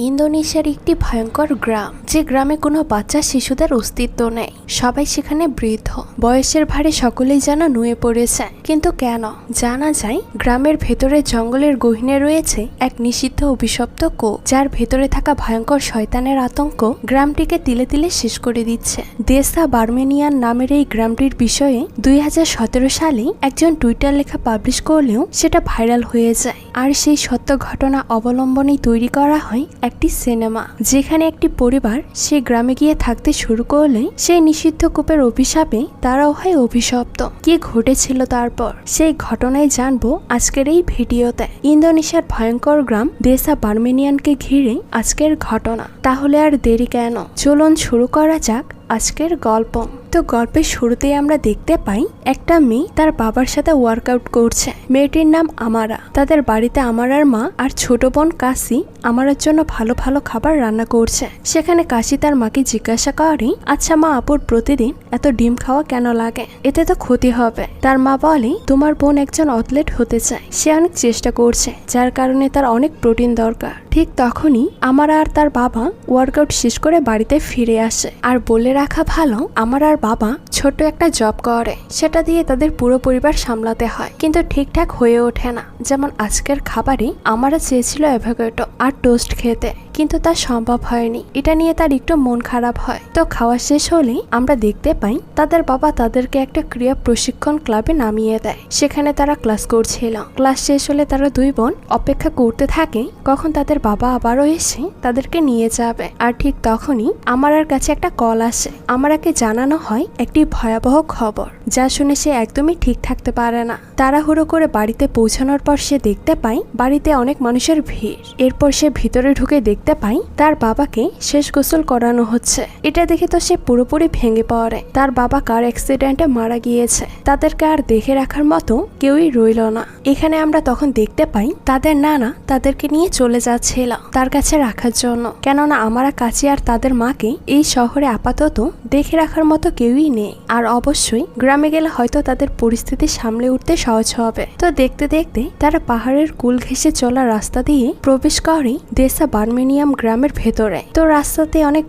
ইন্দোনেশিয়ার একটি ভয়ঙ্কর গ্রাম, যে গ্রামে কোনো বাচ্চা শিশুদের অস্তিত্ব নেই। সবাই সেখানে বৃদ্ধ, বয়সের ভারে সকলেই যেন নুয়ে পড়েছে। কিন্তু কেন? জানা যায় গ্রামের ভেতরে জঙ্গলের গহীনে রয়েছে এক নিষিদ্ধ অভিশপ্ত কূপ, যার ভেতরে থাকা ভয়ঙ্কর শয়তানের আতঙ্ক গ্রামটিকে তিলে তিলে শেষ করে দিচ্ছে। দেসা বার্মেনিয়ান নামের এই গ্রামটির বিষয়ে 2017 সালে একজন টুইটার লেখা পাবলিশ করলেও সেটা ভাইরাল হয়ে যায়। আর সেই সত্য ঘটনা অবলম্বনেই তৈরি করা হয় একটি সিনেমা, যেখানে একটি পরিবার সেই গ্রামে গিয়ে থাকতে শুরু করলে সেই নিষিদ্ধ কূপের অভিশাপে তারাও হয় অভিশপ্ত। কি ঘটেছিল তারপর, সেই ঘটনায় জানবো আজকের এই ভিডিওতে। ইন্দোনেশিয়ার ভয়ঙ্কর গ্রাম দেসা বার্মেনিয়ানকে ঘিরে আজকের ঘটনা। তাহলে আর দেরি কেন, চলুন শুরু করা যাক আজকের গল্প। তো গল্পের শুরুতেই আমরা দেখতে পাই একটা মেয়ে তার বাবার সাথে ওয়ার্কআউট করছে। মেয়েটির নাম আমারা। তাদের বাড়িতে আমারার মা আর ছোট বোন কাশি আমারার জন্য ভালো ভালো খাবার রান্না করছে। সেখানে কাশি তার মাকে জিজ্ঞাসা করে, আচ্ছা মা, আপুর প্রতিদিন এত ডিম খাওয়া কেন লাগে? এতে তো ক্ষতি হবে। তার মা বলে, তোমার বোন একজন অ্যাথলেট হতে চায়, সে অনেক চেষ্টা করছে, যার কারণে তার অনেক প্রোটিন দরকার। ঠিক তখনই আমারা আর তার বাবা ওয়ার্কআউট শেষ করে বাড়িতে ফিরে আসে। আর বলে রাখা ভালো, আমার আর বাবা ছোট্ট একটা জব করে, সেটা দিয়ে তাদের পুরো পরিবার সামলাতে হয়, কিন্তু ঠিকঠাক হয়ে ওঠে না। যেমন আজকের খাবারে আমারা চেয়েছিল অ্যাভোকাডো আর টোস্ট খেতে, কিন্তু তা সম্ভব হয়নি। এটা নিয়ে তার একটু মন খারাপ হয়। তো খাওয়া শেষ হলে আমরা দেখতে পাই তাদের বাবা তাদেরকে একটা ক্রীড়া প্রশিক্ষণ ক্লাবে নামিয়ে দেয়। সেখানে তারা ক্লাস করছিল। ক্লাস শেষ হলে তারা দুই বোন অপেক্ষা করতে থাকে কখন তাদের বাবা আবারও এসে তাদেরকে নিয়ে যাবে। আর ঠিক তখনই আমারার কাছে একটা কল আসে। আমারাকে জানানো হয় একটি ভয়াবহ খবর, যা শুনে সে একদমই ঠিক থাকতে পারে না। তাড়াহুড়ো করে বাড়িতে পৌঁছানোর পর সে দেখতে পায় বাড়িতে অনেক মানুষের ভিড়। এরপর সে ভিতরে ঢুকে দেখতে পাই তার বাবাকে শেষ গোসল করানো হচ্ছে। এটা দেখে তো সে পুরোপুরি ভেঙে পড়ে। তার বাবা কার অ্যাক্সিডেন্টে মারা গিয়েছে, তাদেরকে আর দেখে রাখার মতো কেউই রইল না। এখানে আমরা তখন দেখতে পাই তাদের নানা তাদেরকে নিয়ে চলে যাচ্ছিল তার কাছে রাখার জন্য, কেননা আমারা কাছে আর তাদের মাকে এই শহরে আপাতত দেখে রাখার মতো কেউই নেই। আর অবশ্যই গ্রামে গেলে হয়তো তাদের পরিস্থিতি সামলে উঠতে সহজ হবে। তো দেখতে দেখতে তারা পাহাড়ের কুল ঘেঁষে চলা রাস্তা দিয়ে প্রবেশ করে দেসা বার্মেনিয়াম গ্রামের ভেতরে। তো রাস্তাতে অনেক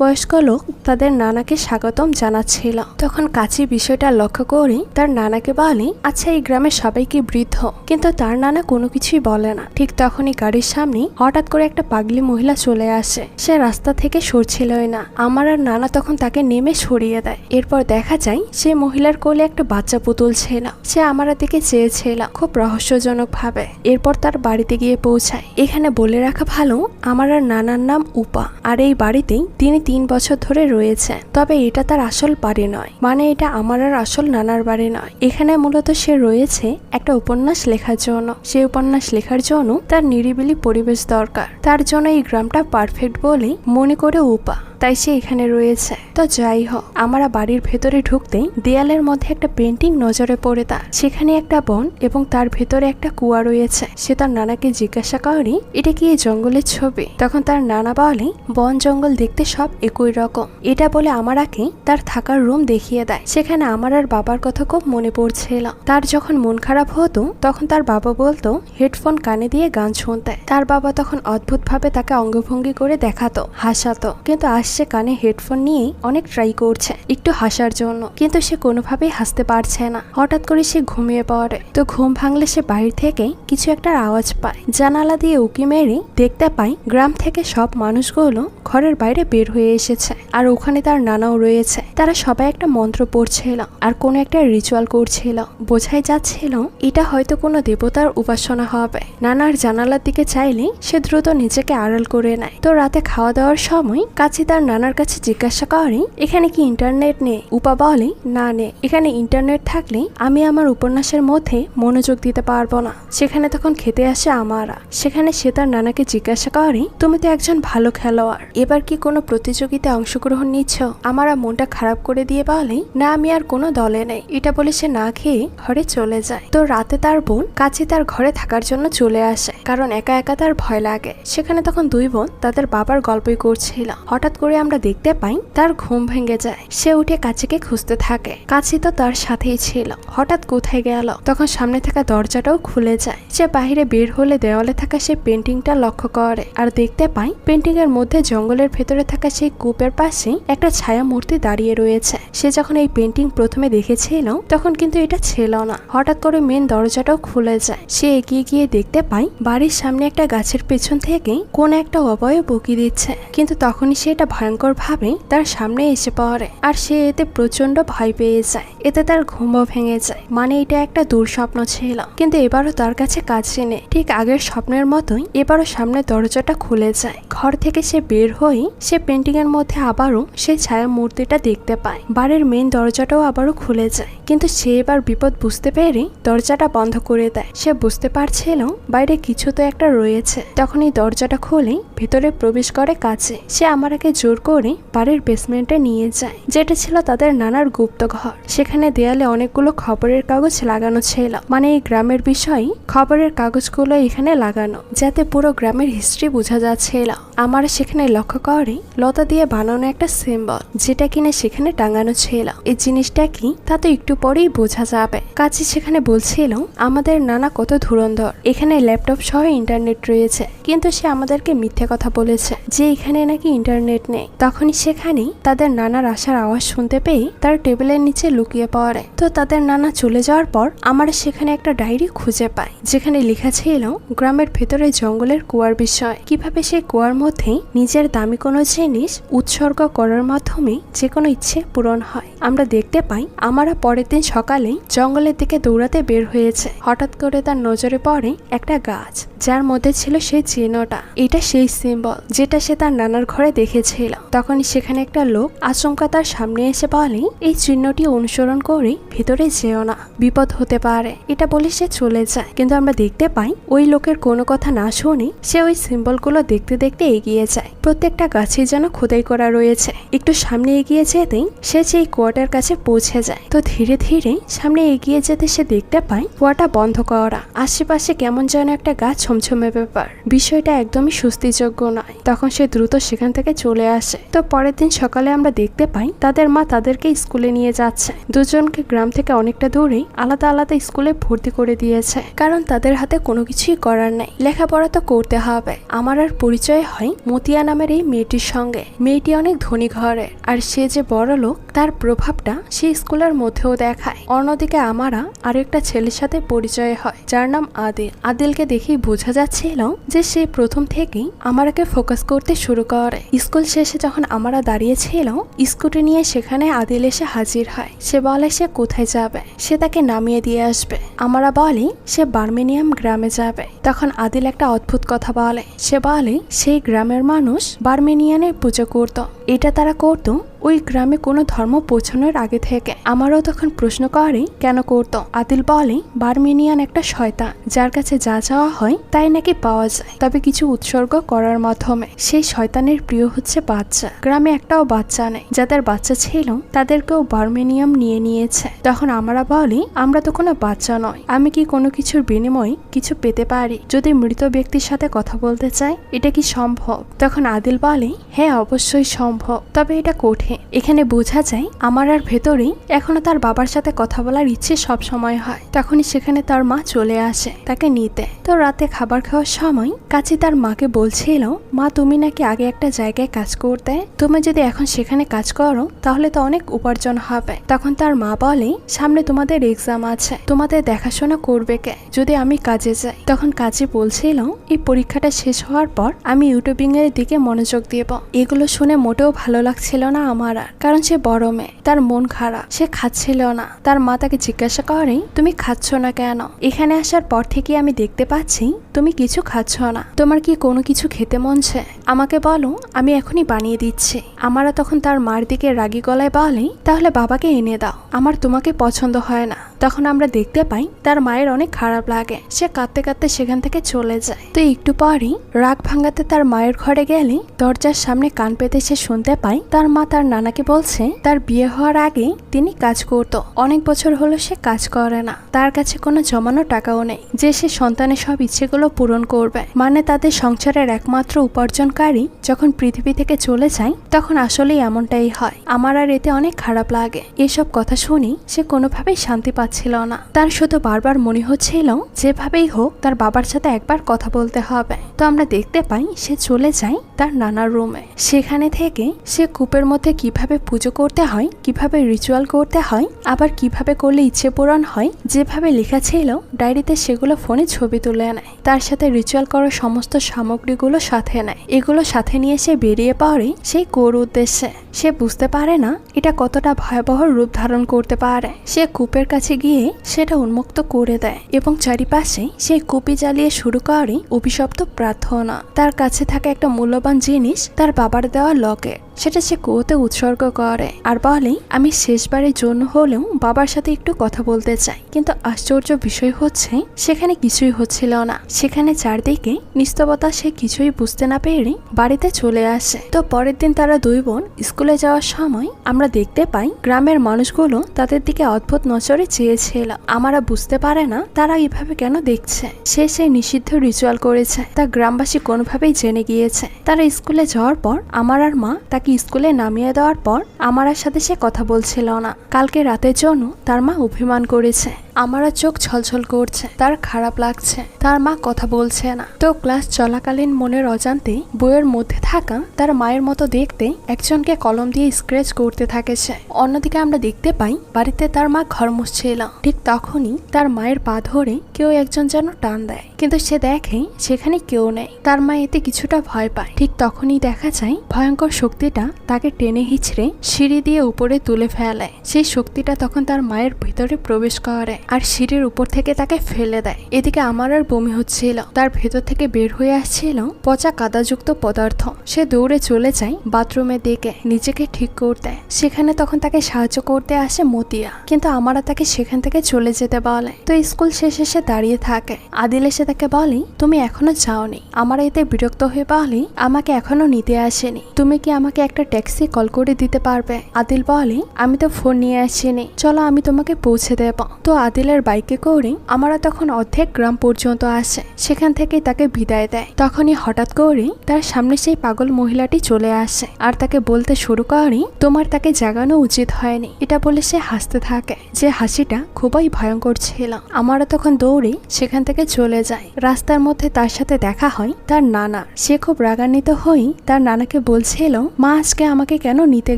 বয়স্ক লোক তাদের নানাকে স্বাগতম জানাচ্ছিল। তখন কাছি বিষয়টা লক্ষ্য করে তার নানাকে বলে, আচ্ছা এই গ্রামের সবাই কি বৃদ্ধ? কিন্তু তার নানা কোনো কিছুই বলে না। ঠিক তখনই গাড়ির সামনে হঠাৎ করে একটা পাগলি মহিলা চলে আসে। সে রাস্তা থেকে সরছিলই না। আমার আর নানা তখন তাকে নেমে সরিয়ে দেয়। এরপর দেখা যায় সে মহিলার কোলে একটা বাচ্চা পুতুল ছিল। সে আমার দিকে চেয়েছিল খুব রহস্যজনক ভাবে। এরপর তার বাড়িতে গিয়ে পৌঁছায়। এখানে বলে রাখা ভালো, আমার আর নানার নাম উপা। আর এই বাড়িতেই তিনি 3 বছর ধরে রয়েছে। তবে এটা তার আসল বাড়ি নয়, মানে এটা আমার আর আসল নানার বাড়ি নয়। এখানে মূলত সে রয়েছে একটা উপন্যাস লেখার জন্য। সে উপন্যাস লেখার জন্য তার নিরিবিলি পরিবেশ দরকার। তার জন্য এই গ্রামটা পারফেক্ট বলে মনে করে উপা, তাই সে এখানে রয়েছে। তো যাই হোক, আমরা বাড়ির ভেতরে ঢুকতেই দেয়ালের মধ্যে একটা পেন্টিং নজরে পড়ে তার। সেখানে একটা বন এবং তার ভেতরে একটা কুয়া রয়েছে। সে তার নানাকে জিজ্ঞাসা করে, এটা কি এই জঙ্গলের ছবি? তখন তার নানা বলে, বন জঙ্গল দেখতে সব একই রকম। এটা বলে আমারাকে তার থাকার রুম দেখিয়ে দেয়। সেখানে আমার আর বাবার কথা খুব মনে পড়ছিল। তার যখন মন খারাপ হতো তখন তার বাবা বলতো হেডফোন কানে দিয়ে গান শুনতে। তার বাবা তখন অদ্ভুত ভাবে তাকে অঙ্গভঙ্গি করে দেখাতো, হাসাতো। কিন্তু সে কানে হেডফোন নিয়ে অনেক ট্রাই করছে একটু হাসার জন্য, কিন্তু সে কোনোভাবেই হাসতে পারছে না। হঠাৎ করে সে ঘুমিয়ে পড়ে। তো ঘুম ভাঙলে সে বাইরে থেকে কিছু একটা আওয়াজ পায়। জানালা দিয়ে উকি মেরে দেখতে পায় গ্রাম থেকে সব মানুষগুলো ঘরের বাইরে বের হয়ে এসেছে। আর ওখানে তার নানাও রয়েছে। তারা সবাই একটা মন্ত্র পড়ছিল আর কোনো একটা রিচুয়াল করছিল। বোঝাই যাচ্ছিল এটা হয়তো কোনো দেবতার উপাসনা হবে। নানার জানালার দিকে চাইলে সে দ্রুত নিজেকে আড়াল করে নেয়। তো রাতে খাওয়া দাওয়ার সময় কাছে তার নানার কাছে জিজ্ঞাসা করে, এখানে কি ইন্টারনেট নেই? উপা বলে, না নেই। এখানে ইন্টারনেট থাকলে আমি আমার উপন্যাসের মধ্যে মনোযোগ দিতে পারবো না। সেখানে তখন খেতে আসে আমারা। সেখানে সে তার নানাকে জিজ্ঞাসা করে, তুমি তো একজন ভালো খেলোয়াড়, এবার কি কোনো প্রতিযোগিতায় অংশগ্রহণ নিচ্ছ? আমারা মনটা খারাপ করে দিয়ে বলে, না আমি আর কোনো দলে নেই। এটা বলে সে না খেয়ে ঘরে চলে যায়। তো রাতে তার বোন কাছে তার ঘরে থাকার জন্য চলে আসে, কারণ একা একা তার ভয় লাগে। সেখানে তখন দুই বোন তাদের বাবার গল্পই করছিল। হঠাৎ করে আমরা দেখতে পাই তার ঘুম ভেঙে যায়। সে উঠে কাচিকে খুঁজতে থাকে। কাচি তো তার সাথেই ছিল, হঠাৎ কোথায় গেল? তখন সামনে থাকা দরজাটাও খুলে যায়। সে বাহিরে বের হলে দেওয়ালে থাকা সেই পেন্টিংটা লক্ষ্য করে আর দেখতে পাই পেন্টিং এর মধ্যে জঙ্গলের ভেতরে থাকা সেই কূপের পাশে একটা ছায়া মূর্তি দাঁড়িয়ে রয়েছে। সে যখন এই পেন্টিং প্রথমে দেখেছিল তখন কিন্তু এটা ছিল না। হঠাৎ করে মেন দরজাটাও খুলে যায়। সে এগিয়ে গিয়ে দেখতে পাই বাড়ির সামনে একটা গাছের পেছন থেকে কোন একটা অবয়ব বকি দিচ্ছে, কিন্তু তখনই সে এটা ভয়ঙ্কর ভাবে তার সামনে এসে পড়ে আর সে এতে প্রচন্ড ভয় পেয়ে যায়। এতে তার ঘুমও ভেঙে যায়, মানে এটা একটা দুঃস্বপ্ন ছিল। কিন্তু এবারও তার কাছে কাছে নেই, ঠিক আগের স্বপ্নের মতোই এবারও সামনে দরজাটা খুলে যায়। ঘর থেকে সে বের হয়ে সে পেন্টিং এর মধ্যে আবারও সেই ছায়া মূর্তিটা দেখতে পায়। বাড়ির মেন দরজাটাও আবারও খুলে যায়, কিন্তু সে এবার বিপদ বুঝতে পেরে দরজাটা বন্ধ করে দেয়। সে বুঝতে পারছিল বাইরে কিছু তো একটা রয়েছে। তখন এই দরজাটা খুলে ভেতরে প্রবেশ করে কাছে। সে আমারাকে জোর করে বাড়ির বেসমেন্টে নিয়ে যায়, যেটা ছিল তাদের নানার গুপ্ত ঘর। সেখানে দেয়ালে অনেকগুলো খবরের কাগজ লাগানো ছিল, মানে এই গ্রামের বিষয়ে খবরের কাগজগুলো এখানে লাগানো, যাতে পুরো গ্রামের হিস্ট্রি বোঝা যাচ্ছিল। আমরা সেখানে লক্ষ্য করে লতা দিয়ে বানানো একটা সিম্বল, যেটা কিনা সেখানে টাঙানো ছিল। এই জিনিসটা কি তা তো একটু পরেই বোঝা যাবে। কাছে সেখানে বলছিল আমাদের নানা কত ধুরন্ধর, এখানে ল্যাপটপ সহ ইন্টারনেট রয়েছে, কিন্তু সে আমাদেরকে মিথ্যে কথা বলেছে যে এখানে নাকি ইন্টারনেট নেই। তখনই সেখানে তাদের নানার আসার আওয়াজ শুনতে পেয়ে তার টেবিলের নিচে লুকিয়ে পড়ে। তো তাদের নানা চলে যাওয়ার পর আমরা সেখানে একটা ডায়েরি খুঁজে পাই, যেখানে লেখা ছিল গ্রামের ভেতরে জঙ্গলের কুয়ার বিষয়, কিভাবে সেই কুয়ার মধ্যে নিজের দামি কোনো জিনিস উৎসর্গ করার মাধ্যমে যে কোনো ইচ্ছে পূরণ হয়। আমরা দেখতে পাই আমরা পরের দিন সকালে জঙ্গলের দিকে দৌড়াতে বের হয়েছে। হঠাৎ করে তার নজরে পড়ে একটা গাছ, যার মধ্যে ছিল সেই চিহ্নটা। এটা সেই সিম্বল যেটা সে তার নানার ঘরে দেখেছিল। তখনই সেখানে একটা লোক আচমকা তার সামনে এসে বলে এই চিহ্নটি অনুসরণ করে ভেতরে যেও না, বিপদ হতে পারে। এটা বলে সে চলে যায়, কিন্তু আমরা দেখতে পাই ওই লোকের কোনো কথা না শুনে সে ওই সিম্বলগুলো দেখতে দেখতে এগিয়ে যায়। প্রত্যেকটা গাছে যেন খোদাই করা রয়েছে। একটু সামনে এগিয়ে যেতেই সে সেই কুয়াটার কাছে পৌঁছে যায়। তো ধীরে ধীরে সামনে এগিয়ে যেতে সে দেখতে পায় কুয়াটা বন্ধ করা, আশেপাশে কেমন যেন একটা গাছ ছমছমে ব্যাপার। বিষয়টা একদমই স্বস্তিযোগ্য নয়। তখন সে দ্রুত সেখান থেকে চলে আসে। তো পরের দিন সকালে আমরা দেখতে পাই তাদের মা তাদেরকে স্কুলে নিয়ে যাচ্ছে। দুজনকে গ্রাম থেকে অনেকটা দূরে আলাদা আলাদা স্কুলে ভর্তি করে দিয়েছে, কারণ তাদের হাতে কোনো কিছুই করার নেই, লেখাপড়া তো করতে হবে। আমার আর পরিচয় হয় মতিয়া নামের এই মেয়েটির সঙ্গে। মেয়েটি অনেক ধনী ঘরের, আর সে যে বড় লোক তার প্রভাবটা সেই স্কুলের মধ্যেও দেখায়। অন্যদিকে আমারা আরো একটা ছেলের সাথে পরিচয় হয়, যার নাম আদিল। আদিলকে দেখেই বোঝা যাচ্ছিল যে সে প্রথম থেকেই আমারাকে ফোকাস করতে শুরু করে। স্কুল শেষে যখন আমরা দাঁড়িয়েছিল স্কুটি নিয়ে, সেখানে আদিল এসে হাজির হয়। সে বলে সে কোথায় যাবে, সে তাকে নামিয়ে দিয়ে আসবে। আমরা বলি সে বার্মিনিয়াম গ্রামে যাবে। তখন আদিল একটা অদ্ভুত কথা বলে। সে বলে সেই গ্রামের মানুষ বার্মিনিয়ানের পুজো করত। এটা তারা করত ওই গ্রামে কোনো ধর্ম পৌঁছানোর আগে থেকে। আমারও তখন প্রশ্ন করে কেন করতো। আদিল বলে বার্মিনিয়ান একটা শয়তান, যার কাছে যা চাওয়া হয় তাই নাকি পাওয়া যায়, তবে কিছু উৎসর্গ করার মাধ্যমে। সেই শয়তানের প্রিয় হচ্ছে বাচ্চা। গ্রামে একটাও বাচ্চা নেই, যাদের বাচ্চা ছিল তাদেরকেও বার্মিনিয়াম নিয়ে নিয়েছে। তখন আমরা বলি আমরা তো কোনো বাচ্চা নয়, আমি কি কোনো কিছুর বিনিময়ে কিছু পেতে পারি? যদি মৃত ব্যক্তির সাথে কথা বলতে চাই, এটা কি সম্ভব? তখন আদিল বলে হ্যাঁ অবশ্যই সম্ভব, তবে এটা কঠিন। এখানে বোঝা যায় আমার আর ভেতরেই এখনো তার বাবার সাথে কথা বলার ইচ্ছে সব সময় হয়। তখনই সেখানে তার মা চলে আসে তাকে নিতে। তো রাতে খাবার খাওয়ার সময় কাচি তার মাকে বলছিল মা তুমি নাকি আগে একটা জায়গায় কাজ করতে, তুমি যদি এখন সেখানে কাজ করো তাহলে তো অনেক উপার্জন হবে। তখন তার মা বলে সামনে তোমাদের এক্সাম আছে, তোমাদের দেখাশোনা করবে কে যদি আমি কাজে যাই? তখন কাচি বলছিল এই পরীক্ষাটা শেষ হওয়ার পর আমি ইউটিউবিং এর দিকে মনোযোগ দেব। এগুলো শুনে মোটেও ভালো লাগছিল না আমার, কারণ সে বড় মেয়ে, তার মন খারাপ, সে খাচ্ছিল না। তার মা তাকে জিজ্ঞাসা করে তুমি খাচ্ছ না কেন? এখানে আসার পর থেকে আমি দেখতে পাচ্ছি তুমি কিছু খাচ্ছ না, তোমার কি কোনো কিছু খেতে মন চায়? আমাকে বলো, আমি এখনই বানিয়ে দিচ্ছি। আমারা তখন তার মার দিকে রাগী গলায় বলে তাহলে বাবাকে এনে দাও, আমার তোমাকে পছন্দ হয় না। তখন আমরা দেখতে পাই তার মায়ের অনেক খারাপ লাগে, সে কাঁদতে কাঁদতে সেখান থেকে চলে যায়। তো একটু পরই রাগ ভাঙাতে তার মায়ের ঘরে গেলে দরজার সামনে কান পেতে সে শুনতে পায় তার মা তার নানাকে বলছে তার বিয়ে হওয়ার আগে তিনি কাজ করত, অনেক বছর হলো সে কাজ করে না, তার কাছে কোনো জমানো টাকাও নেই যে সে সন্তানের সব ইচ্ছেগুলো পূরণ করবে। মানে তাদের সংসারের একমাত্র উপার্জনকারী যখন পৃথিবী থেকে চলে যায় তখন আসলেই এমনটাই হয়। আমার আর এতে অনেক খারাপ লাগে। এসব কথা শুনি সে কোনোভাবেই শান্তি পাচ্ছিল না। তার শুধু বারবার মনে হচ্ছিল যেভাবেই হোক তার বাবার সাথে একবার কথা বলতে হবে। তো আমরা দেখতে পাই সে চলে যায় তার নানার রুমে। সেখানে থেকে সে কূপের মধ্যে কিভাবে পুজো করতে হয়, কিভাবে রিচুয়াল করতে হয়, আবার কিভাবে করলে ইচ্ছে পূরণ হয় যেভাবে লেখা ছিল ডায়েরিতে সেগুলো ফোনে ছবি তুলে নেয়। তার সাথে রিচুয়াল করার সমস্ত সামগ্রীগুলো সাথে নেয়। এগুলো সাথে নিয়ে সে বেরিয়ে পড়ে সেই কোর উদ্দেশ্যে। সে বুঝতে পারে না এটা কতটা ভয়াবহ রূপ ধারণ করতে পারে। সে কূপের কাছে গিয়ে সেটা উন্মুক্ত করে দেয় এবং চারিপাশে সেই কুপি জ্বালিয়ে শুরু করে অভিশপ্ত প্রার্থনা। তার কাছে থাকা একটা মূল্যবান জিনিস তার বাবার দেওয়া লকেট, সেটা সে কুয়োতে উৎসর্গ করে আর বলে আমি শেষবারের জন্য হলেও বাবার সাথে একটু কথা বলতে চাই। কিন্তু আশ্চর্য বিষয় হচ্ছে সেখানে কিছুই হচ্ছিল না। সেখানে চারদিকে নিস্তবতা। সে কিছুই বুঝতে না পেরে বাড়িতে চলে আসে। তো পরের দিন তারা দুই বোন স্কুলে যাওয়ার সময় আমরা দেখতে পাই গ্রামের মানুষগুলো তাদের দিকে অদ্ভুত নজরে চেয়েছিল। আমরা বুঝতে পারে না তারা এইভাবে কেন দেখছে। সে সেই নিষিদ্ধ রিচুয়াল করেছে তা গ্রামবাসী কোনোভাবেই জেনে গিয়েছে। তারা স্কুলে যাওয়ার পর আমার আর মা তাকে স্কুলে নামিয়ে দেওয়ার পর আমার সাথে সে কথা বলছিল না। কালকে রাতের জন্য তার মা অভিমান করেছে। আমারও চোখ ছলছল করছে, তার খারাপ লাগছে, তার মা কথা বলছে না। তো ক্লাস চলাকালীন মনের অজান্তে বইয়ের মধ্যে থাকা তার মায়ের মতো দেখতে একজনকে কলম দিয়ে স্ক্র্যাচ করতে থাকে সে। অন্যদিকে আমরা দেখতে পাই বাড়িতে তার মা ঘর মুছছিল। ঠিক তখনই তার মায়ের পা ধরে কেউ একজন যেন টান দেয়, কিন্তু সে দেখে সেখানে কেউ নেই। তার মা এতে কিছুটা ভয় পায়। ঠিক তখনই দেখা যায় ভয়ঙ্কর শক্তিটা তাকে টেনে হিচড়ে সিঁড়ি দিয়ে উপরে তুলে ফেলে। সেই শক্তিটা তখন তার মায়ের ভিতরে প্রবেশ করে আর সিঁড়ির উপর থেকে তাকে ফেলে দেয়। এদিকে আমার আর বমি হচ্ছিল। তার ভেতর থেকে বের হয়ে আসছিল পচা কাদাযুক্ত পদার্থ। সে দৌড়ে চলে যায় বাথরুমের দিকে নিজেকে ঠিক করতে। সেখানে তখন তাকে সাহায্য করতে আসে মতিয়া, কিন্তু আমরা তাকে সেখান থেকে চলে যেতে বলে। তো স্কুল শেষে সে দাঁড়িয়ে থাকে। আদিল এসে তাকে বলে তুমি এখনো যাওনি। আমার এতে বিরক্ত হয়ে বলে আমাকে এখনো নিতে আসেনি, তুমি কি আমাকে একটা ট্যাক্সি কল করে দিতে পারবে? আদিল বলে আমি তো ফোন নিয়ে আসিনি, চলো আমি তোমাকে পৌঁছে দেব। তো আদিলের বাইকে করে আমরা তখন অর্ধেক গ্রাম পর্যন্ত আসে। সেখান থেকে তাকে বিদায় দেয়। তখনই হঠাৎ করে তার সামনে সেই পাগল মহিলাটি চলে আসে আর তাকে বলতে শুরু করে তোমার তাকে জাগানো উচিত হয়নি। এটা বলে সে হাসতে থাকে, যে হাসিটা খুবই ভয়ঙ্কর ছিল। আমরা তখন দৌড়ে সেখান থেকে চলে যায়। রাস্তার মধ্যে তার সাথে দেখা হয় তার নানা। সে খুব রাগান্বিত হয়ে তার নানাকে বলছিল মা আজকে আমাকে কেন নিতে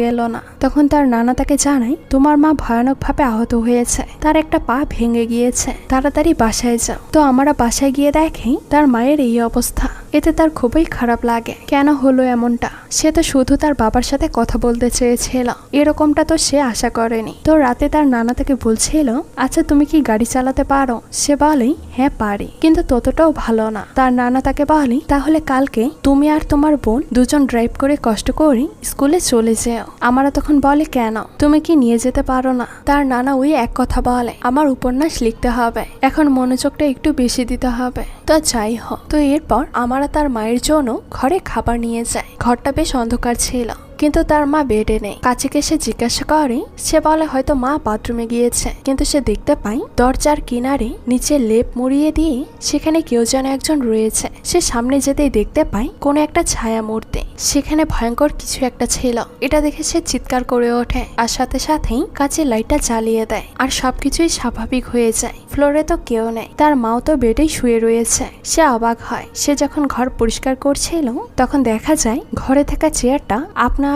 গেল না। তখন তার নানা তাকে জানায় তোমার মা ভয়ানকভাবে আহত হয়েছে, তার একটা পা ভেঙে গিয়েছে, তাড়াতাড়ি বাসায় যাও। তো আমরা বাসায় গিয়ে দেখি তার মায়ের এই অবস্থা। এতে তার খুবই খারাপ লাগে। কেন হলো এমনটা? সে তো শুধু তার বাবার সাথে কথা বলতে চেয়েছিল, এরকমটা তো সে আশা করেনি। তো রাতে তার নানা তাকে বলছিল আচ্ছা তুমি কি গাড়ি চালাতে পারো? সে বলে হ্যাঁ পারি, কিন্তু ততটাও ভালো না। তার নানা তাকে বলে তাহলে কালকে তুমি আর তোমার বোন দুজন ড্রাইভ করে কষ্ট করে স্কুলে চলে যেও। আমরা তখন বলে কেন, তুমি কি নিয়ে যেতে পারো না? তার নানা ওই এক কথা বলে আমার উপন্যাস লিখতে হবে, এখন মনোযোগটা একটু বেশি দিতে হবে। তো যাই হোক, তো এরপর আমরা তার মায়ের জন্য ঘরে খাবার নিয়ে যায়। ঘরটা বেশ অন্ধকার ছিল, কিন্তু তার মা বেডে নেই। কাছেকে সে জিজ্ঞাসা করে, সে বলে হয়তো মা বাথরুমে গিয়েছে। কিন্তু সে দেখতে পায় দরজার কিনারে নিচে লেপ মুড়িয়ে দিয়ে সেখানে কেউ যেন একজন রয়েছে। সে সামনে যেতেই দেখতে পায় কোনো একটা ছায়া মূর্তি। সেখানে ভয়ঙ্কর কিছু একটা ছিল। এটা দেখে সে চিৎকার করে ওঠে আর সাথে সাথেই কাচের লাইটটা জ্বালিয়ে দেয় আর সবকিছুই স্বাভাবিক হয়ে যায়। ফ্লোরে তো কেউ নেই, তার মাও তো বেডেই শুয়ে রয়েছে। সে অবাক হয়। সে যখন ঘর পরিষ্কার করছিল তখন দেখা যায় ঘরে থাকা চেয়ারটা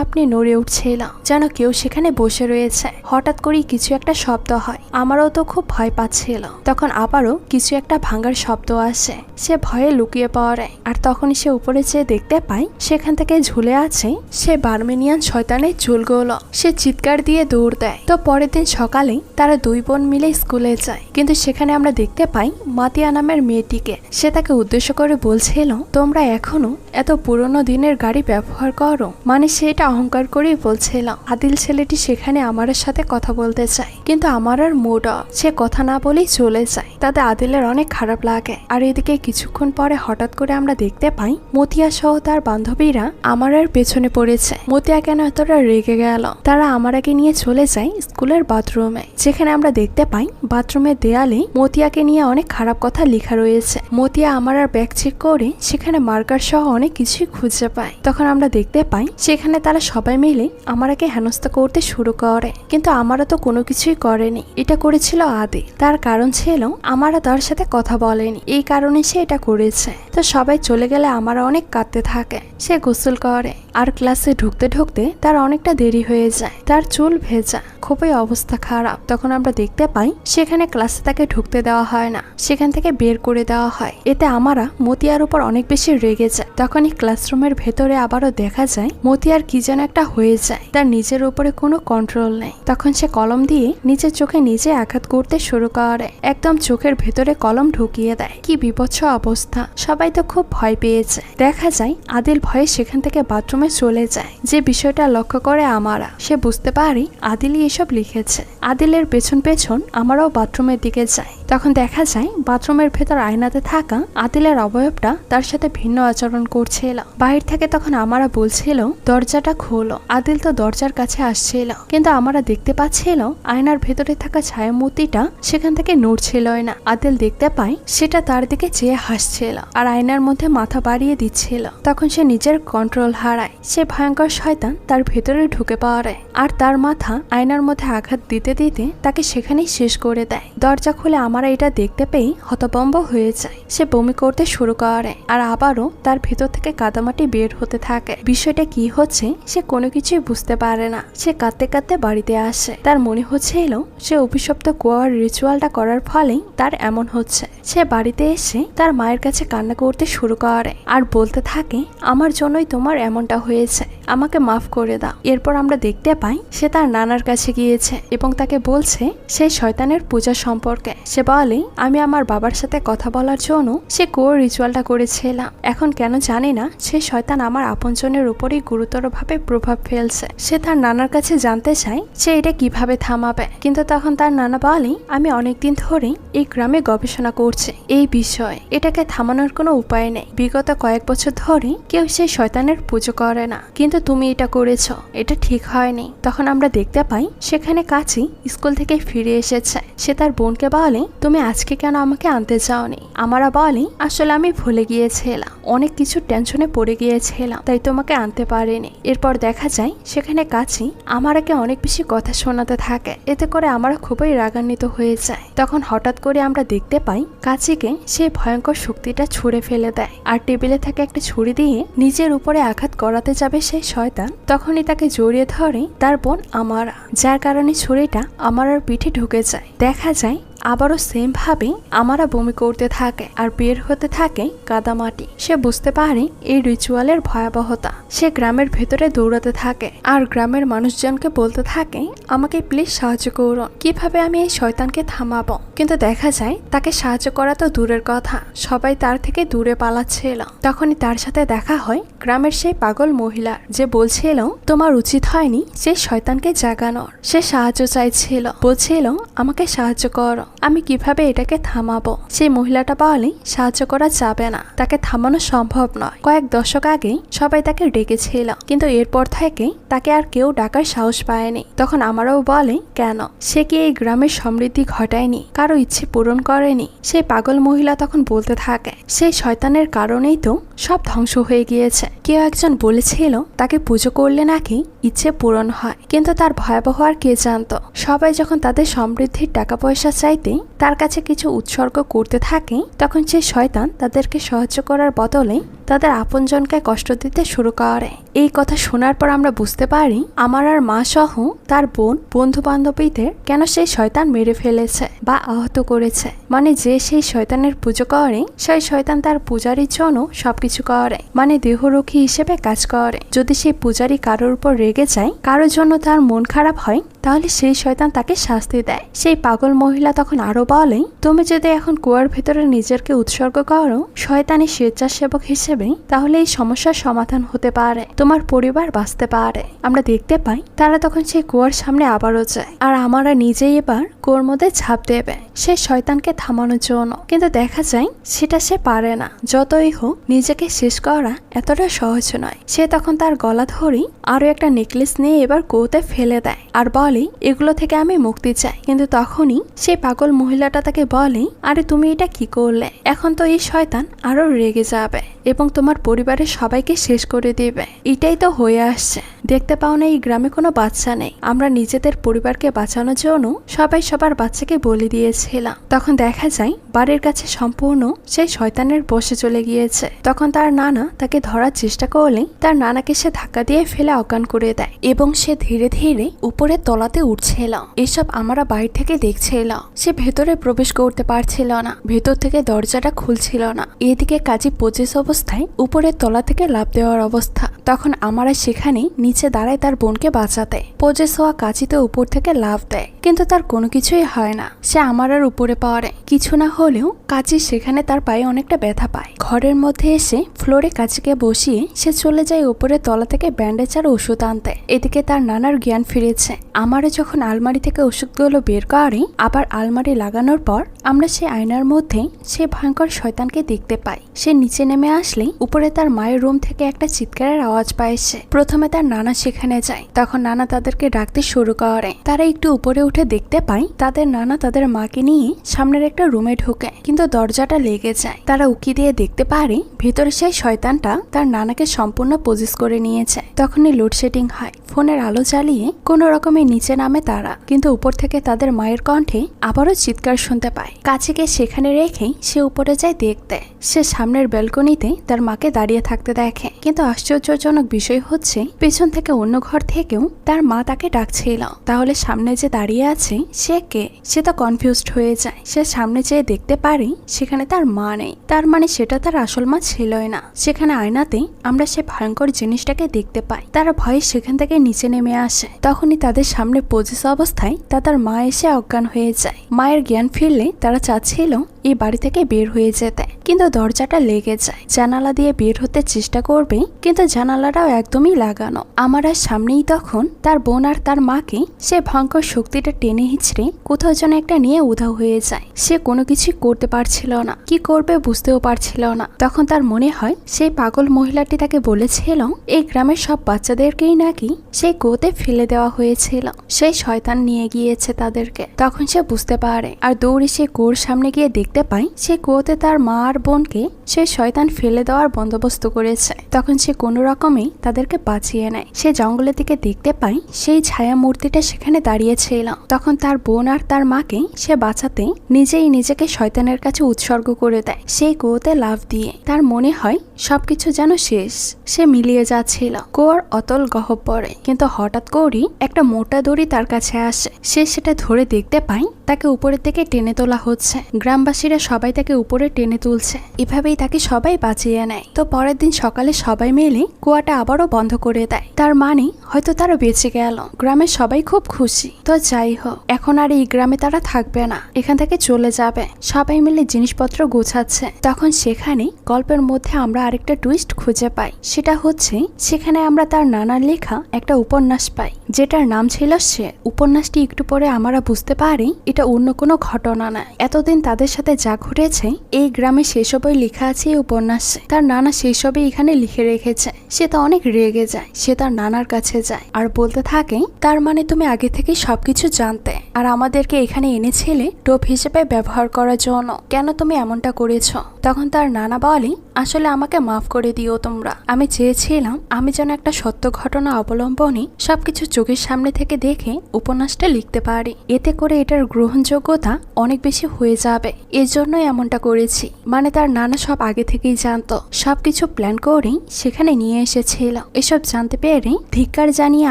আপনি নড়ে উঠছিল, যেন কেউ সেখানে বসে রয়েছে। হঠাৎ করেই কিছু একটা শব্দ হয়। আমারও তো খুব ভয় পাচ্ছিল। তখন আবারও কিছু একটা ভাঙার শব্দ আসে। সে ভয়ে লুকিয়ে পড়ে আর তখনই সে উপরে চেয়ে দেখতে পায় সেখান থেকে ঝুলে আছে সে বার্মেনিয়ান শয়তানের চুলগুলো। সে চিৎকার দিয়ে দৌড় দেয়। তো পরের দিন সকালে তারা দুই বোন মিলে স্কুলে যায়, কিন্তু সেখানে আমরা দেখতে পাই মাতিয়া নামের মেয়েটিকে। সে তাকে উদ্দেশ্য করে বলছিল, তোমরা এখনো এত পুরনো দিনের গাড়ি ব্যবহার করো। মানে সে এটা অহংকার করেই বলছিল। আদিল ছেলেটি সেখানে আমার সাথে কথা বলতে চায়, কিন্তু আমার আর মুড অফ। সে কথা না বলেই চলে যায়। তাতে আদিলের অনেক খারাপ লাগে। আর এদিকে কিছুক্ষণ পরে হঠাৎ করে আমরা দেখতে পাই মতিয়া সহ তার বান্ধবীরা আমার আর পেছনে পড়েছে। মতিয়া কেন এতটা রেগে গেল। তারা আমার আগে নিয়ে চলে যায় স্কুলের বাথরুমে, যেখানে আমরা দেখতে পাই বাথরুমের দেয়ালে মতিয়াকে নিয়ে অনেক খারাপ কথা লেখা রয়েছে। মতিয়া আমার আর ব্যাগ চেক করে সেখানে মার্কার সহ অনেক কিছুই খুঁজে পায়। তখন আমরা দেখতে পাই সেখানে তারা সবাই মিলে আমারাকে হেনস্থা করতে শুরু করে, কিন্তু আমারা তো কোনো কিছুই করেনি। এটা করেছিল আদি। তার কারণ ছিল আমারা তার সাথে কথা বলেনি, এই কারণে সে এটা করেছে। তো সবাই চলে গেলে আমারা অনেক কাঁদতে থাকে। সে গোসল করে আর ক্লাসে ঢুকতে ঢুকতে তার অনেকটা দেরি হয়ে যায়। তার চুল ভেজা, খুবই অবস্থা খারাপ। তখন আমরা দেখতে পাই সেখানে ক্লাসে তাকে ঢুকতে দেওয়া হয় না, সেখান থেকে বের করে দেওয়া হয়। এতে আমারা মতিয়ার উপর অনেক বেশি রেগে যায়। তখনই ক্লাসরুমের ভেতরে আবারও দেখা যায় মতিয়ার কি যেন একটা হয়ে যায়। তার নিজের উপরে কোনো কন্ট্রোল নেই। তখন সে কলম দিয়ে নিজের চোখে নিজে আঘাত করতে শুরু করে, একদম চোখের ভেতরে কলম ঢুকিয়ে দেয়। কি বিভৎস অবস্থা। সবাই তো খুব ভয় পেয়েছে। দেখা যায় আদিল ভয়ে সেখান থেকে বাথরুমে চলে যায়। যে বিষয়টা লক্ষ্য করে আমারা, সে বুঝতে পারি আদিলই এসব লিখেছে। আদিলের পেছন পেছন আমরাও বাথরুমের দিকে যাই। তখন দেখা যায় বাথরুমের ভেতর আয়নাতে থাকা আদিলের অবয়বটা তার সাথে ভিন্ন আচরণ করছিল। বাইরে থেকে তখন আমারা বলছিল দরজাটা খোলো। আদিল তো দরজার কাছে আসছিল, কিন্তু আমরা দেখতে পাচ্ছিল আয়নার ভেতরে থাকা ছায়ামূর্তিটা সেখান থেকে নড়ছিলই না। আদিল দেখতে পায় সেটা তার দিকে চেয়ে হাসছিল আর আয়নার মধ্যে মাথা বাড়িয়ে দিচ্ছিল। তখন সে নিজের কন্ট্রোল হারায়। সে ভয়ঙ্কর শয়তান তার ভেতরে ঢুকে পড়ে আর তার মাথা আয়নার মধ্যে আঘাত দিতে দিতে তাকে সেখানেই শেষ করে দেয়। দরজা খুলে আমরা এটা দেখতে পেয়ে হতভম্ব হয়ে যায়। সে বমি করতে শুরু করে আর আবারও তার ভেতর থেকে কাদামাটি বের হতে থাকে। বিষয়টা কি হচ্ছে সে কোনো কিছুই বুঝতে পারে না। সে কাঁদতে কাঁদতে বাড়িতে আসে। তার মনে হচ্ছিল সে অভিশপ্ত কুয়ার রিচুয়ালটা করার ফলেই তার এমন হচ্ছে। সে বাড়িতে এসে তার মায়ের কাছে কান্না করতে শুরু করে আর বলতে থাকে, আমার জন্যই তোমার এমনটা হয়েছে, আমাকে মাফ করে দাও। এরপর আমরা দেখতে পাই সে তার নানার কাছে গিয়েছে এবং তাকে বলছে সেই শয়তানের পূজা সম্পর্কে। সে বলে, আমি আমার বাবার সাথে কথা বলার জন্য সে কুয়োর রিচুয়ালটা করেছিলাম। এখন কেন জানি না সেই শয়তান আমার আপনজনের উপরেই গুরুতরভাবে প্রভাব ফেলছে। সে তার নানার কাছে জানতে চায় সে এটা কিভাবে থামাবে, কিন্তু তখন তার নানা বলে, আমি অনেকদিন ধরেই এই গ্রামে গবেষণা করছি এই বিষয়ে। এটাকে থামানোর কোনো উপায় নেই। বিগত কয়েক বছর ধরে কেউ সেই শয়তানের পুজো করে না, কিন্তু তুমি এটা করেছো, এটা ঠিক হয়নি। তখন আমরা দেখতে পাই সেখানে কাচি স্কুল থেকে ফিরে এসেছে। সে তার বোনকে বলে, তুমি আজকে কেন আমাকে আনতে চাওনি? আমরা বলি, আসলে আমি ভুলে গিয়েছিলাম, অনেক কিছু টেনশনে পড়ে গিয়েছিলাম, তাই তোমাকে আনতে পারিনি। এরপর দেখা যায় সেখানে কাচি আমারাকে অনেক বেশি কথা শোনাতে থাকে। এতে করে আমরা খুবই রাগান্বিত হয়ে যায়। তখন হঠাৎ করে আমরা দেখতে পাই কাচিকে সেই ভয়ঙ্কর শক্তিটা ছুঁড়ে ফেলে দেয় আর টেবিলে থাকা একটা ছুরি দিয়ে নিজের উপরে আঘাত করাতে যাবে সেই শয়তান। তখনই তাকে জড়িয়ে ধরে তার বোন আমারা, যার কারণে ছুরিটা আমারার পিঠে ঢুকে যায়। দেখা যায় আবারও সেম ভাবে আমারা বমি করতে থাকে আর বের হতে থাকে কাদামাটি। সে বুঝতে পারে এই রিচুয়ালের ভয়াবহতা। সে গ্রামের ভেতরে দৌড়াতে থাকে আর গ্রামের মানুষজনকে বলতে থাকে, আমাকে প্লিজ সাহায্য করুন, কিভাবে আমি এই শয়তানকে থামাবো। কিন্তু দেখা যায় তাকে সাহায্য করা তো দূরের কথা, সবাই তার থেকে দূরে পালাচ্ছিল। তখনই তার সাথে দেখা হয় গ্রামের সেই পাগল মহিলার, যে বলছিল তোমার উচিত হয়নি সেই শয়তানকে জাগানোর। সে সাহায্য চাইছিল, বলছিল আমাকে সাহায্য করো, আমি কিভাবে এটাকে থামাবো। সেই মহিলাটা বলে সাহায্য করা যাবে না, তাকে থামানো সম্ভব নয়। কয়েক দশক আগে সবাই তাকে ডেকেছিল, কিন্তু এরপর থেকে তাকে আর কেউ ডাকার সাহস পায়নি। তখন আমারও বলে, কেন? সে কি এই গ্রামের সমৃদ্ধি ঘটায়নি, কারো ইচ্ছে পূরণ করেনি? সেই পাগল মহিলা তখন বলতে থাকে, সেই শয়তানের কারণেই তো সব ধ্বংস হয়ে গিয়েছে। কেউ একজন বলেছিল তাকে পুজো করলে নাকি ইচ্ছে পূরণ হয়, কিন্তু তার ভয়াবহ আর কে জানতো। সবাই যখন তাদের সমৃদ্ধির টাকা পয়সা চাইতে তার কাছে কিছু উৎসর্গ করতে থাকে, তখন সেই শয়তান তাদেরকে সাহায্য করার বদলে তাদের আপনজনকে কষ্ট দিতে শুরু করে। এই কথা শোনার পর আমরা বুঝতে পারি আমার আর মা সহ তার বোন বন্ধু বান্ধবীদের কেন সেই শয়তান মেরে ফেলেছে বা আহত করেছে। মানে যে সেই শয়তানের পুজো করে, সেই শয়তান তার পূজারীর জন্য সবকিছু করে, মানে দেহরক্ষী হিসেবে কাজ করে। যদি সেই পূজারী কারোর উপর রেগে যায়, কারোর জন্য তার মন খারাপ হয়, তাহলে সেই শয়তান তাকে শাস্তি দেয়। সেই পাগল মহিলা তখন আরো বলে, তুমি যদি এখন কুয়ার ভেতরে নিজেকে উৎসর্গ করো শয়তানি স্বেচ্ছাসেবক হিসেবে, তাহলে এই সমস্যার সমাধান হতে পারে, তোমার পরিবার বাঁচতে পারে। আমরা দেখতে পাই তারা তখন সেই কুয়ার সামনে আবারও যায়, আর আমরা নিজেই এবার কুয়ার মধ্যে ঝাঁপ দেবে সে শয়তানকে থামানোর জন্য। কিন্তু দেখা যায় সেটা সে পারে না। যতই হোক নিজেকে শেষ করা এতটা সহজ নয়। সে তখন তার গলা ধরেই আরো একটা নেকলেস নিয়ে এবার কুয়োতে ফেলে দেয় আর বলে, এগুলো থেকে আমি মুক্তি চাই। কিন্তু তখনই সেই পাগল মহিলাটা তাকে বলে, আরে তুমি এটা কি করলে? এখন তো এই শয়তান আরো রেগে যাবে এবং তোমার পরিবারের সবাইকে শেষ করে দিবে। এটাই তো হয়ে আসছে। দেখতে পাও না এই গ্রামে কোনো বাচ্চা নেই। আমরা নিজেদের পরিবারকে বাঁচানোর জন্য সবাই সবার বাচ্চাকে বলে দিয়েছিলাম। তখন দেখা যায় বাড়ির কাছে সম্পূর্ণ সেই শয়তানের বসে চলে গিয়েছে। তখন তার নানা তাকে ধরার চেষ্টা করলে তার নানাকে সে ধাক্কা দিয়ে ফেলে অজ্ঞান করে দেয় এবং সে ধীরে ধীরে উপরের তলাতে উঠছিল। এসব আমরা বাইরে থেকে দেখছিল। সে ভেতরে প্রবেশ করতে পারছিল না, ভেতর থেকে দরজাটা খুলছিল না। এদিকে কাজী পঁচিশ অবস্থায় উপরের তলা থেকে লাফ দেওয়ার অবস্থা। তখন আমরা সেখানে নিচে দাঁড়ায় তার বোনকে বাঁচাতে। পঁচিশ হওয়া কাজীতে উপর থেকে লাফ দেয়, কিন্তু তার কোনো কিছুই হয় না। সে আমারার উপরে পড়ে। কিছু না হলেও কাজী সেখানে তার পায়ে অনেকটা ব্যথা পায়। ঘরের মধ্যে এসে ফ্লোরে কাজীকে বসিয়ে সে চলে যায় উপরের তলা থেকে ব্যান্ডেজ আর ওষুধ আনতে। এদিকে তার নানার জ্ঞান ফিরেছে। আমারে যখন আলমারি থেকে ওষুধগুলো বের করে আবার আলমারি লাগানোর পর আমরা সেই আয়নার মধ্যে সে ভয়ঙ্কর শয়তানকে দেখতে পাই। সে নিচে নেমে আসলে উপরে তার মায়ের রুম থেকে একটা চিৎকারের আওয়াজ পায় সে। প্রথমে তার নানা সেখানে যায়। তখন নানা তাদেরকে ডাকতে শুরু করে। তারা একটু উপরে উঠে দেখতে পায় তাদের নানা তাদের মাকে নিয়ে সামনের একটা রুমে ঢোকে, কিন্তু দরজাটা লেগে যায়। তারা উকি দিয়ে দেখতে পারে ভেতরে সেই শয়তানটা তার নানাকে সম্পূর্ণ পজিস করে নিয়েছে। তখনই লোডশেডিং হয়। ফোনের আলো জ্বালিয়ে কোনো রকমের নিচে নামে তারা, কিন্তু উপর থেকে তাদের মায়ের কণ্ঠে আবারও চিৎকার শুনতে পায়। কাজীকে সেখানে রেখেই সে উপরে যায় দেখতে। সে সামনের ব্যালকনিতে তার মাকে দাঁড়িয়ে থাকতে দেখে, কিন্তু আশ্চর্যজনক বিষয় হচ্ছে পেছন থেকে অন্য ঘর থেকেও তার মা তাকে ডাকছিল। তাহলে সামনে যে দাঁড়িয়ে আছে সে কে? সে তো কনফিউজড হয়ে যায়। সে সামনে যেয়ে দেখতে পারে সেখানে তার মা নেই। তার মানে সেটা তার আসল মা ছিলই না। সেখানে আয়নাতে আমরা সে ভয়ঙ্কর জিনিসটাকে দেখতে পাই। তারা ভয়ে সেখান থেকে নিচে নেমে আসে। তখনই তাদের সামনে পজিস অবস্থায় তাদের মা এসে অজ্ঞান হয়ে যায়। মায়ের জ্ঞান ফিরলে তারা চাচ্ছিল এই বাড়ি থেকে বের হয়ে যেতে, কিন্তু দরজাটা লেগে যায়। জানালা দিয়ে বের হতে চেষ্টা করবে, কিন্তু জানালাটাও একদমই লাগানো। আমার সামনেই তখন তার বোন আর তার মাকে সে ভয়ঙ্কর শক্তিটা টেনে হিচড়ে কোথাও যেন একটা নিয়ে উধাও হয়ে যায়। সে কোনো কিছুই করতে পারছিল না, কি করবে বুঝতেও পারছিল না। তখন তার মনে হয় সেই পাগল মহিলাটি তাকে বলেছিল এই গ্রামের সব বাচ্চাদেরকেই নাকি সেই কুয়োতে ফেলে দেওয়া হয়েছিল, সেই শয়তান নিয়ে গিয়েছে তাদেরকে। তখন সে বুঝতে পারে আর দৌড়ে সে কুয়োর সামনে গিয়ে দেখতে পায় সে কুয়োতে তার মা আর বোনকে সে শয়তান ফেলে দেওয়ার বন্দোবস্ত করেছে। তখন সে কোনো রকমে তাদেরকে বাঁচিয়ে নেয়। সে জঙ্গলের দিকে দেখতে পায় সেই ছায়া মূর্তিটা সেখানে দাঁড়িয়েছিল। তখন তার বোন আর তার মাকে সে বাঁচাতে নিজেই নিজেকে শয়তানের কাছে উৎসর্গ করে দেয় সেই কুয়োতে লাফ দিয়ে। তার মনে হয় সবকিছু যেন শেষ, সে মিলিয়ে যাচ্ছিল কুয়োর অতল গহ্বরে। কিন্তু হঠাৎ করেই একটা মোটা দড়ি তার কাছে আসে। সে সেটা ধরে দেখতে পায় তাকে উপরের দিকে টেনে তোলা হচ্ছে। গ্রামবাসীরা সবাই তাকে উপরে টেনে তুলছে। এভাবেই তাকে সবাই বাঁচিয়ে নেয়। তো পরের দিন সকালে সবাই মিলে কুয়াটা আবারও বন্ধ করে দেয়। তার মানে হয়তো তারা বেঁচে গেল। গ্রামের সবাই খুব খুশি। তো যাই হোক, এখন আর এই গ্রামে তারা থাকবে না, এখান থেকে চলে যাবে। সবাই মিলে জিনিসপত্র গোছাচ্ছে। তখন সেখানে গল্পের মধ্যে আমরা আরেকটা টুইস্ট খুঁজে পাই। সেটা হচ্ছে সেখানে আমরা তার নানার লেখা একটা উপন্যাস পাই, যেটার নাম ছিল সে। উপন্যাসটি একটু পরে আমরা বুঝতে পারি এটা অন্য কোনো ঘটনা না। এতদিন তাদের সাথে যা ঘটেছে এই গ্রামে সেসবই লেখা আছে এই উপন্যাসে। তার নানা সেসবই এখানে লিখে রেখেছে। সে তো অনেক রেগে যায়। সে তার নানার কাছে যায় আর বলতে থাকে, তার মানে তুমি আগে থেকে সবকিছু জানতে আর আমাদেরকে এখানে এনেছিলে টোপ হিসেবে ব্যবহার করার জন্য। কেন তুমি এমনটা করেছ? তখন তার নানা বলে, আসলে আমাকে মাফ করে দিও তোমরা। আমি চেয়েছিলাম আমি যেন একটা সত্য ঘটনা অবলম্বনে সবকিছু চোখের সামনে থেকে দেখে উপন্যাসটা লিখতে পারি। এতে করে এটার গ্রহণযোগ্যতা অনেক বেশি হয়ে যাবে। এজন্যই এমনটা করেছি। মানে তার নানা সব আগে থেকেই জানতো, সবকিছু প্ল্যান করেই সেখানে নিয়ে এসেছিল। এসব জানতে পেরে ধিক্কার জানিয়ে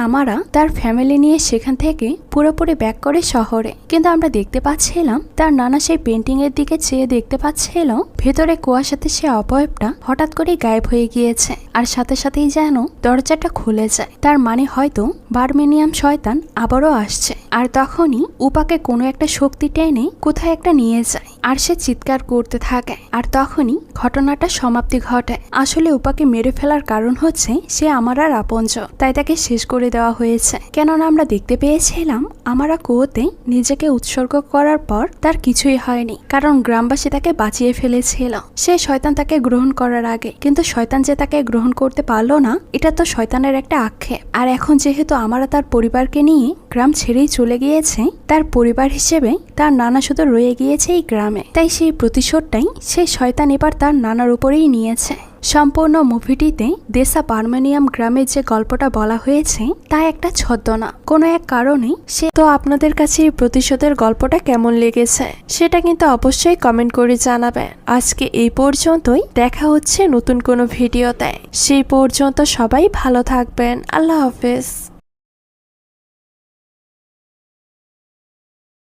আমরা তার ফ্যামিলি নিয়ে সেখান থেকে পুরোপুরি ব্যাক করে শহরে। কিন্তু আমরা দেখতে পাচ্ছিলাম তার নানা সেই পেন্টিং এর দিকে চেয়ে দেখতে পাচ্ছিল ভেতরে কুয়াশাতে সে অবয়বটা হঠাৎ করে গায়েব হয়ে গিয়েছে আর সাথে সাথেই যেন দরজাটা খুলে যায়। তার মানে হয়তো বার্মিনিয়াম শয়তান আবারও আসছে। আর তখনই উপাকে কোনো একটা শক্তি টেনে কোথায় একটা নিয়ে যায়, আর সে চিৎকার করতে থাকে। আর তখনই ঘটনাটা সমাপ্তি ঘটায়। আসলে উপাকে মেরে ফেলার কারণ হচ্ছে সে আমার আর আপনজ, তাই তাকে শেষ করে দেওয়া হয়েছে। কেননা আমরা দেখতে পেয়েছিলাম আমারা কুয়োতে নিজেকে উৎসর্গ করার পর তার কিছুই হয়নি, কারণ গ্রামবাসী তাকে বাঁচিয়ে ফেলেছিল সে শয়তান তাকে গ্রহণ করার আগে। কিন্তু শয়তান যে তাকে গ্রহণ করতে পারলো না, এটা তো শয়তানের একটা আক্ষেপ। আর এখন যেহেতু আমরা তার পরিবারকে নিয়ে গ্রাম ছেড়েই চলে গিয়েছে, তার পরিবার হিসেবে তার নানা শুধু রয়ে গিয়েছে এই গ্রামে, তাই সেই প্রতিশোধটাই সেই শয়তান এবার তার নানার উপরেই নিয়েছে। সম্পূর্ণ মুভিটিতে দেশা বার্মিনিয়াম গ্রামের যে গল্পটা বলা হয়েছে তা একটা ছদ্মনা, কোনো এক কারণে সে। তো আপনাদের কাছে এই প্রতিশোধের গল্পটা কেমন লেগেছে সেটা কিন্তু অবশ্যই কমেন্ট করে জানাবেন। আজকে এই পর্যন্তই, দেখা হচ্ছে নতুন কোনো ভিডিওতে। সেই পর্যন্ত সবাই ভালো থাকবেন। আল্লাহ হাফেজ।